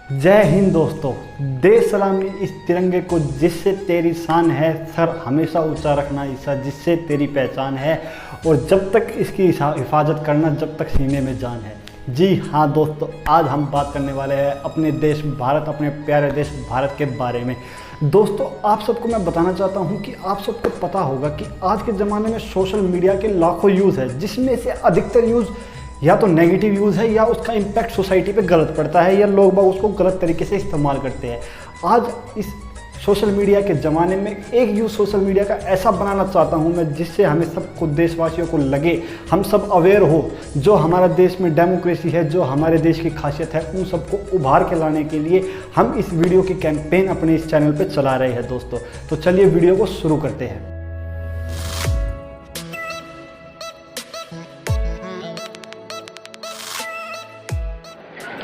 जय हिंद दोस्तों। दे सलामी इस तिरंगे को जिससे तेरी शान है, सर हमेशा ऊंचा रखना ईसा जिससे तेरी पहचान है, और जब तक इसकी हिफाजत करना जब तक सीने में जान है। जी हाँ दोस्तों, आज हम बात करने वाले हैं अपने देश भारत, अपने प्यारे देश भारत के बारे में। दोस्तों आप सबको मैं बताना चाहता हूँ कि आप सबको पता होगा कि आज के ज़माने में सोशल मीडिया के लाखों यूज़ है, जिसमें से अधिकतर यूज़ या तो नेगेटिव यूज़ है या उसका इम्पैक्ट सोसाइटी पे गलत पड़ता है या लोग बाग उसको गलत तरीके से इस्तेमाल करते हैं। आज इस सोशल मीडिया के ज़माने में एक यूज़ सोशल मीडिया का ऐसा बनाना चाहता हूं मैं, जिससे हमें सबको देशवासियों को लगे, हम सब अवेयर हो, जो हमारा देश में डेमोक्रेसी है, जो हमारे देश की खासियत है, उन सबको उभार के लाने के लिए हम इस वीडियो की कैंपेन अपने इस चैनल पर चला रहे हैं दोस्तों। तो चलिए वीडियो को शुरू करते हैं।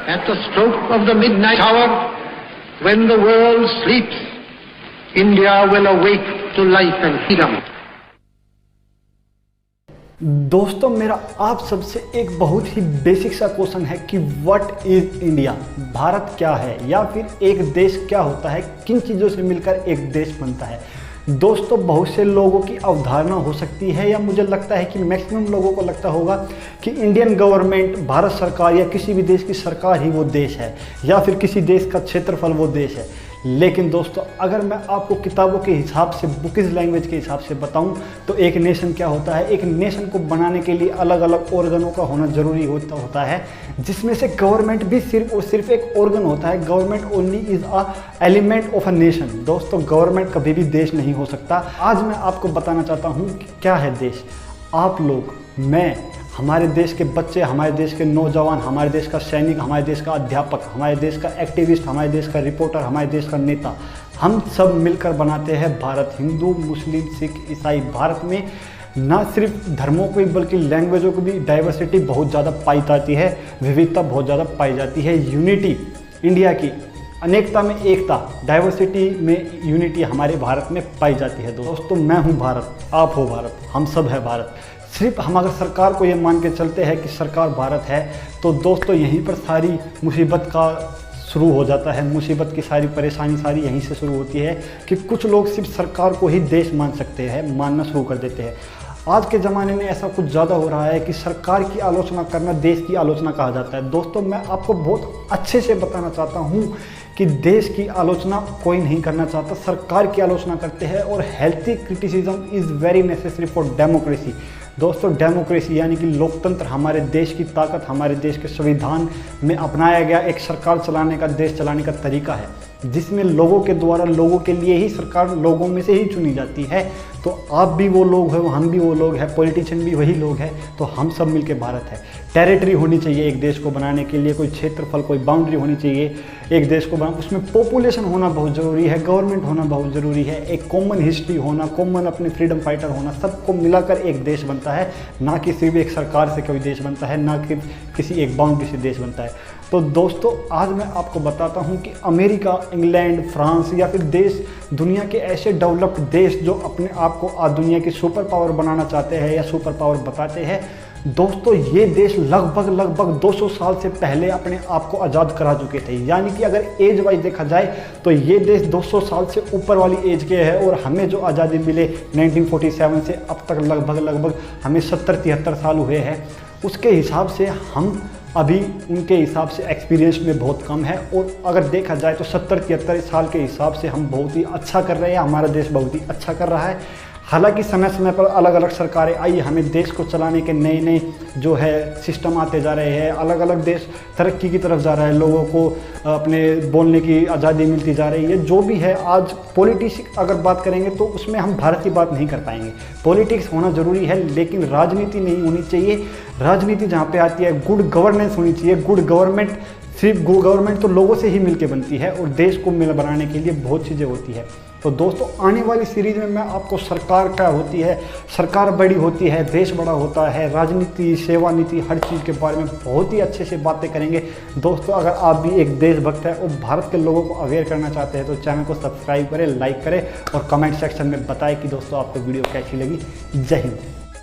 At the stroke of the midnight hour, when the world sleeps, India will awake to life and freedom. दोस्तों मेरा आप सबसे एक बहुत ही बेसिक सा क्वेश्चन है कि व्हाट इज इंडिया, भारत क्या है, या फिर एक देश क्या होता है, किन चीज़ों से मिलकर एक देश बनता है। दोस्तों बहुत से लोगों की अवधारणा हो सकती है, या मुझे लगता है कि मैक्सिमम लोगों को लगता होगा कि इंडियन गवर्नमेंट, भारत सरकार या किसी भी देश की सरकार ही वो देश है, या फिर किसी देश का क्षेत्रफल वो देश है। लेकिन दोस्तों अगर मैं आपको किताबों के हिसाब से, बुकिश लैंग्वेज के हिसाब से बताऊं तो एक नेशन क्या होता है। एक नेशन को बनाने के लिए अलग अलग ऑर्गनों का होना ज़रूरी होता है, जिसमें से गवर्नमेंट भी सिर्फ और सिर्फ एक ऑर्गन होता है। Government only is a element of a nation. दोस्तों गवर्नमेंट कभी भी देश नहीं हो सकता। आज मैं आपको बताना चाहता हूँ कि क्या है देश। आप लोग, मैं, हमारे देश के बच्चे, हमारे देश के नौजवान, हमारे देश का सैनिक, हमारे देश का अध्यापक, हमारे देश का एक्टिविस्ट, हमारे देश का रिपोर्टर, हमारे देश का नेता, हम सब मिलकर बनाते हैं भारत। हिंदू, मुस्लिम, सिख, ईसाई। भारत में ना सिर्फ धर्मों को बल्कि लैंग्वेजों को भी डाइवर्सिटी बहुत ज़्यादा पाई जाती है, विविधता बहुत ज़्यादा पाई जाती है। यूनिटी इंडिया की, अनेकता में एकता, डाइवर्सिटी में यूनिटी हमारे भारत में पाई जाती है। दोस्तों मैं हूँ भारत, आप हो भारत, हम सब है भारत। सिर्फ हम अगर सरकार को ये मान के चलते हैं कि सरकार भारत है, तो दोस्तों यहीं पर सारी मुसीबत का शुरू हो जाता है। मुसीबत की सारी परेशानी सारी यहीं से शुरू होती है कि कुछ लोग सिर्फ सरकार को ही देश मान सकते हैं, मानना शुरू कर देते हैं। आज के ज़माने में ऐसा कुछ ज़्यादा हो रहा है कि सरकार की आलोचना करना देश की आलोचना कहा जाता है। दोस्तों मैं आपको बहुत अच्छे से बताना चाहता हूँ कि देश की आलोचना कोई नहीं करना चाहता, सरकार की आलोचना करते हैं। और healthy criticism is very necessary for democracy. दोस्तों डेमोक्रेसी यानी कि लोकतंत्र हमारे देश की ताकत, हमारे देश के संविधान में अपनाया गया एक सरकार चलाने का, देश चलाने का तरीका है, जिसमें लोगों के द्वारा, लोगों के लिए ही सरकार लोगों में से ही चुनी जाती है। तो आप भी वो लोग हो, हम भी वो लोग हैं, पॉलिटिशियन भी वही लोग हैं, तो हम सब मिलके भारत है। टेरिटरी होनी चाहिए एक देश को बनाने के लिए, कोई क्षेत्रफल, कोई बाउंड्री होनी चाहिए एक देश को बना, उसमें पॉपुलेशन होना बहुत ज़रूरी है, गवर्नमेंट होना बहुत ज़रूरी है, एक कॉमन हिस्ट्री होना, कॉमन अपने फ्रीडम फाइटर होना, सबको मिलाकर एक देश बनता है। ना कि सिर्फ एक सरकार से कोई देश बनता है, ना कि किसी एक बाउंड्री से देश बनता है। तो दोस्तों आज मैं आपको बताता हूं कि अमेरिका, इंग्लैंड, फ्रांस या फिर देश, दुनिया के ऐसे डेवलप्ड देश जो अपने आप को आज दुनिया की सुपर पावर बनाना चाहते हैं या सुपर पावर बताते हैं, दोस्तों ये देश लगभग 200 साल से पहले अपने आप को आज़ाद करा चुके थे। यानी कि अगर एज वाइज देखा जाए तो ये देश 200 साल से ऊपर वाली एज के है, और हमें जो आज़ादी मिले 1947 से अब तक लगभग हमें 70-73 साल हुए हैं। उसके हिसाब से हम अभी उनके हिसाब से एक्सपीरियंस में बहुत कम है, और अगर देखा जाए तो 70-73 साल के हिसाब से हम बहुत ही अच्छा कर रहे हैं, हमारा देश बहुत ही अच्छा कर रहा है। हालांकि समय समय पर अलग अलग सरकारें आई, हमें देश को चलाने के नए नए जो है सिस्टम आते जा रहे हैं, अलग अलग देश तरक्की की तरफ जा रहा है, लोगों को अपने बोलने की आज़ादी मिलती जा रही है। जो भी है, आज पॉलिटिक्स अगर बात करेंगे तो उसमें हम भारत की बात नहीं कर पाएंगे। पॉलिटिक्स होना ज़रूरी है, लेकिन राजनीति नहीं होनी चाहिए। राजनीति जहाँ पे आती है, गुड गवर्नेंस होनी चाहिए। गुड गवर्नमेंट, सिर्फ गुड गवर्नमेंट तो लोगों से ही मिलके बनती है, और देश को मिल बनाने के लिए बहुत चीज़ें होती है। तो दोस्तों आने वाली सीरीज में मैं आपको सरकार क्या होती है, सरकार बड़ी होती है, देश बड़ा होता है, राजनीति, सेवा नीति, हर चीज़ के बारे में बहुत ही अच्छे से बातें करेंगे। दोस्तों अगर आप भी एक देशभक्त है और भारत के लोगों को अवेयर करना चाहते हैं तो चैनल को सब्सक्राइब करें, लाइक करें और कमेंट सेक्शन में बताएं कि दोस्तों आपको वीडियो कैसी लगी। जय हिंद।